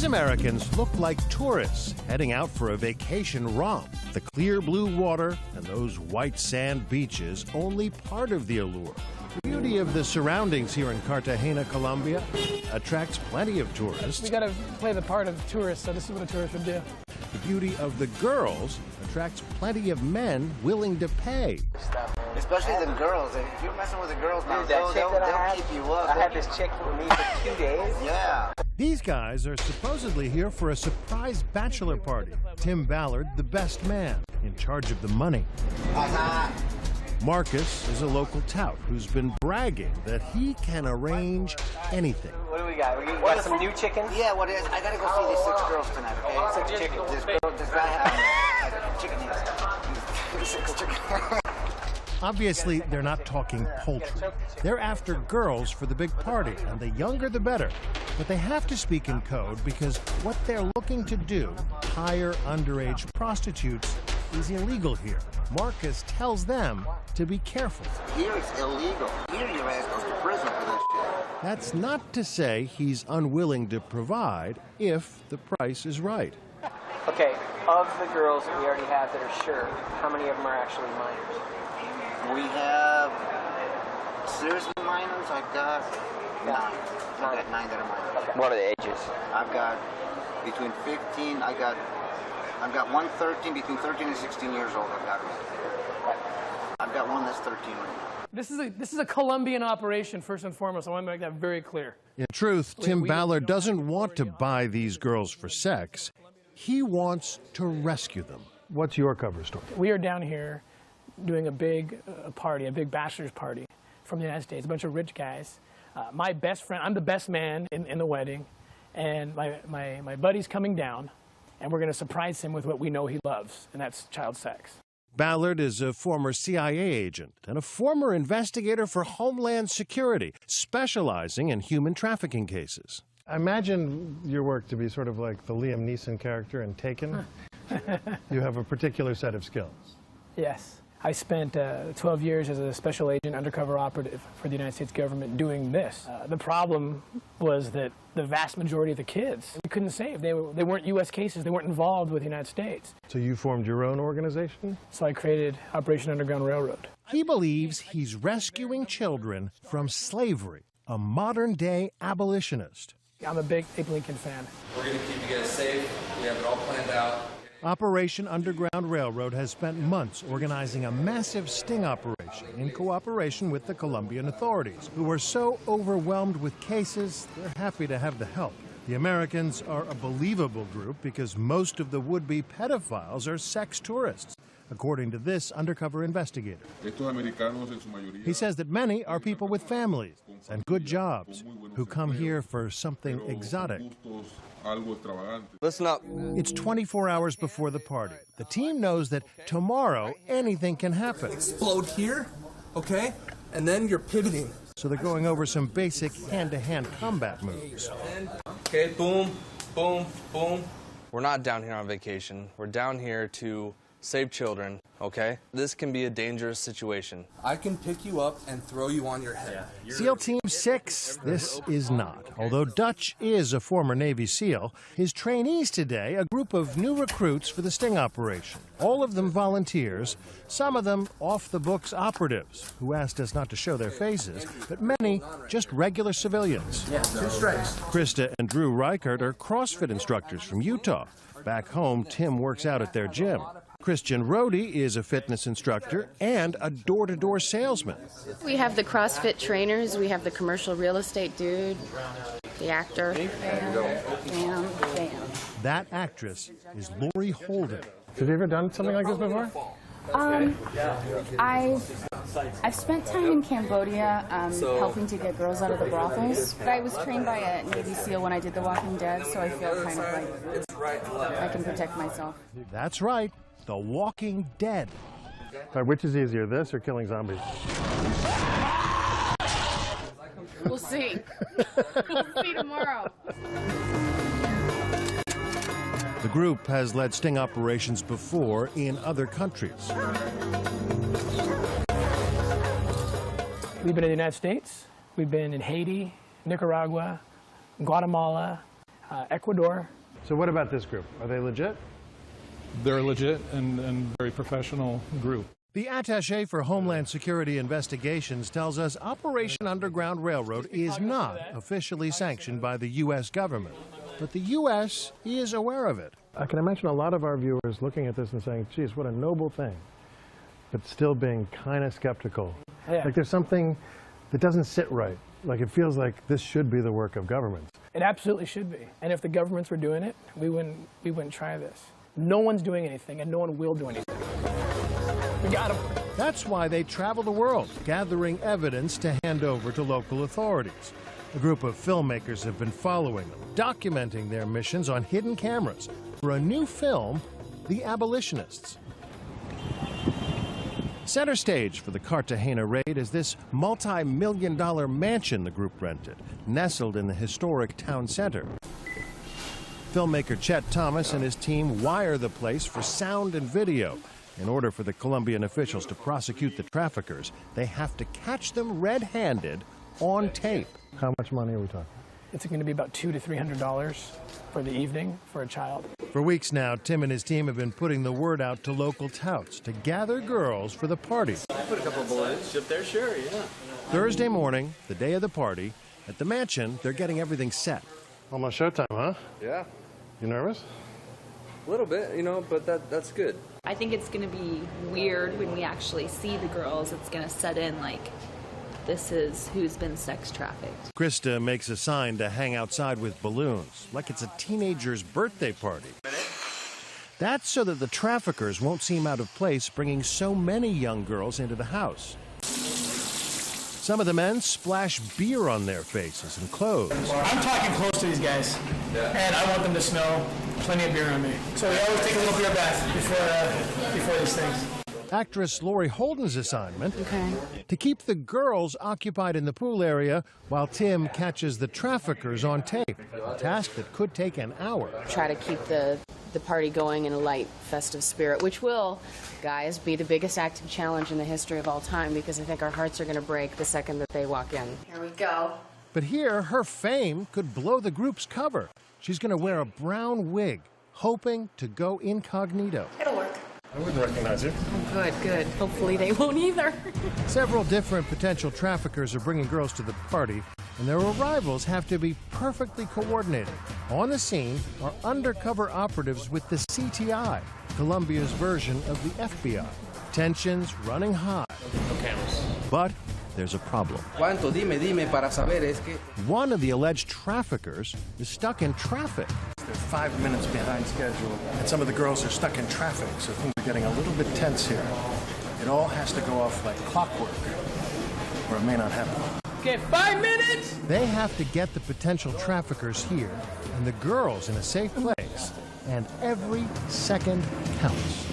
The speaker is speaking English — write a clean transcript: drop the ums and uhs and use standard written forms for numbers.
These Americans look like tourists heading out for a vacation romp. The clear blue water and those white sand beaches only part of the allure. The beauty of the surroundings here in Cartagena, Colombia, attracts plenty of tourists. We got to play the part of tourists, so this is what a tourist would do. The beauty of the girls attracts plenty of men willing to pay. Especially the girls. If you're messing with the girls, now, they'll keep you up. I had this chick with me for 2 days. Yeah. These guys are supposedly here for a surprise bachelor party. Tim Ballard, the best man, in charge of the money. Marcus is a local tout who's been bragging that he can arrange anything. What do we got? We got some new chickens? Yeah, what is? I gotta go see these 6 girls tonight, okay? 6 chickens. This guy has chicken heads. 6 chickens. Obviously, they're not talking poultry. They're after girls for the big party, and the younger the better. But they have to speak in code because what they're looking to do, hire underage prostitutes, is illegal here. Marcus tells them to be careful. Here it's illegal. Here your ass goes to prison for this shit. That's not to say he's unwilling to provide if the price is right. Okay, of the girls that we already have that are sure, how many of them are actually minors? We have seriously minors. I've got 9. I've got 9 that are minors. Okay. What are the ages? I've got between 15. I've got one 13, between 13 and 16 years old. I've got one that's 13 right now. This is a Colombian operation, first and foremost. I want to make that very clear. In truth, Tim Ballard doesn't want to buy these girls for sex. He wants to rescue them. What's your cover story? We are down here doing a big party, a big bachelor's party from the United States, a bunch of rich guys. My best friend, I'm the best man in the wedding, and my buddy's coming down, and we're going to surprise him with what we know he loves, and that's child sex. Ballard is a former CIA agent and a former investigator for Homeland Security, specializing in human trafficking cases. I imagine your work to be sort of like the Liam Neeson character in Taken. You have a particular set of skills. Yes. I spent 12 years as a special agent undercover operative for the United States government doing this. The problem was that the vast majority of the kids we couldn't save. They weren't U.S. cases. They weren't involved with the United States. So you formed your own organization? So I created Operation Underground Railroad. He believes he's rescuing children from slavery, a modern-day abolitionist. I'm a big Abe Lincoln fan. We're going to keep you guys safe. We have it all planned out. Operation Underground Railroad has spent months organizing a massive sting operation in cooperation with the Colombian authorities, who are so overwhelmed with cases, they're happy to have the help. The Americans are a believable group because most of the would-be pedophiles are sex tourists, according to this undercover investigator. He says that many are people with families and good jobs who come here for something exotic. Listen up. It's 24 hours before the party. The team knows that tomorrow anything can happen. Explode here, okay? And then you're pivoting. So they're going over some basic hand-to-hand combat moves. Okay, boom, boom, boom. We're not down here on vacation. We're down here to save children, okay? This can be a dangerous situation. I can pick you up and throw you on your head. SEAL Team 6, this is not. Although Dutch is a former Navy SEAL, his trainees today, a group of new recruits for the sting operation. All of them volunteers, some of them off-the-books operatives, who asked us not to show their faces, but many just regular civilians. Yeah, 2 strikes. Krista and Drew Reichert are CrossFit instructors from Utah. Back home, Tim works out at their gym. Christian Rohde is a fitness instructor and a door-to-door salesman. We have the CrossFit trainers, we have the commercial real estate dude, the actor. Bam, bam. That actress is Lori Holden. Have you ever done something like this before? I've spent time in Cambodia helping to get girls out of the brothels. But I was trained by a Navy SEAL when I did The Walking Dead, so I feel kind of like I can protect myself. That's right, The Walking Dead. Which is easier, this or killing zombies? We'll see. We'll see tomorrow. The group has led sting operations before in other countries. We've been in the United States. We've been in Haiti, Nicaragua, Guatemala, Ecuador. So what about this group? Are they legit? They're a legit and very professional group. The attaché for Homeland Security Investigations tells us Operation Underground Railroad is not officially sanctioned by the U.S. government, but the U.S. is aware of it. I can imagine a lot of our viewers looking at this and saying, geez, what a noble thing, but still being kind of skeptical. Yeah. Like there's something that doesn't sit right. Like it feels like this should be the work of governments. It absolutely should be. And if the governments were doing it, we wouldn't try this. No one's doing anything, and no one will do anything. We got them. That's why they travel the world, gathering evidence to hand over to local authorities. A group of filmmakers have been following them, documenting their missions on hidden cameras for a new film, The Abolitionists. Center stage for the Cartagena raid is this multi-million-dollar mansion the group rented, nestled in the historic town center. Filmmaker Chet Thomas and his team wire the place for sound and video. In order for the Colombian officials to prosecute the traffickers, they have to catch them red-handed on tape. How much money are we talking? It's going to be about $200 to $300 for the evening for a child. For weeks now, Tim and his team have been putting the word out to local touts to gather girls for the party. I put a couple bullets up there, sure, yeah. Thursday morning, the day of the party, at the mansion, they're getting everything set. Almost showtime, huh? Yeah. You nervous? A little bit, you know, but that's good. I think it's going to be weird when we actually see the girls. It's going to set in like, this is who's been sex trafficked. Krista makes a sign to hang outside with balloons, like it's a teenager's birthday party. That's so that the traffickers won't seem out of place bringing so many young girls into the house. Some of the men splash beer on their faces and clothes. I'm talking close to these guys, and I want them to smell plenty of beer on me. So we always take a little beer bath before these things. Actress Lori Holden's assignment, to keep the girls occupied in the pool area while Tim catches the traffickers on tape, a task that could take an hour. Try to keep the party going in a light, festive spirit, which will, guys, be the biggest acting challenge in the history of all time, because I think our hearts are going to break the second that they walk in. Here we go. But here, her fame could blow the group's cover. She's going to wear a brown wig, hoping to go incognito. It'll work. I wouldn't recognize you. Oh, good, good. Hopefully they won't either. Several different potential traffickers are bringing girls to the party, and their arrivals have to be perfectly coordinated. On the scene are undercover operatives with the CTI, Colombia's version of the FBI. Tensions running high. Okay. But there's a problem. ¿Cuánto? Dime para saber es que... One of the alleged traffickers is stuck in traffic. They're 5 minutes behind schedule, and some of the girls are stuck in traffic, so things are getting a little bit tense here. It all has to go off like clockwork, or it may not happen. Okay, 5 minutes! They have to get the potential traffickers here and the girls in a safe place, and every second counts.